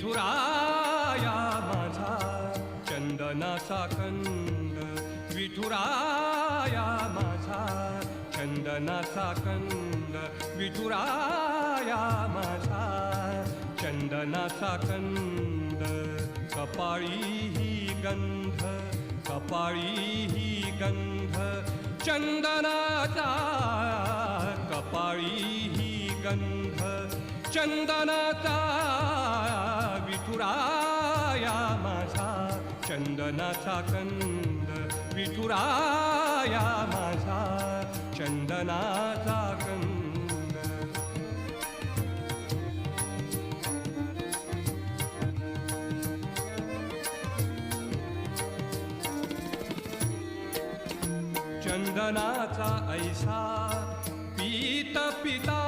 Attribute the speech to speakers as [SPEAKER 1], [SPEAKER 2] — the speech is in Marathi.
[SPEAKER 1] विठुराया माझा चंदनाचा कंद, विठुराया माझा चंदनाचा कंद, विठुराया माझा चंदनाचा कंद. कपाळी ही गंध, कपाळी ही गंध चंदनाचा, कपाळी ही गंध चंदनाचा. विठुराया माझा चंदनाचा कंद, विठुराया माझा चंदनाचा कंद. चंदनाचा ऐसा पीत पिता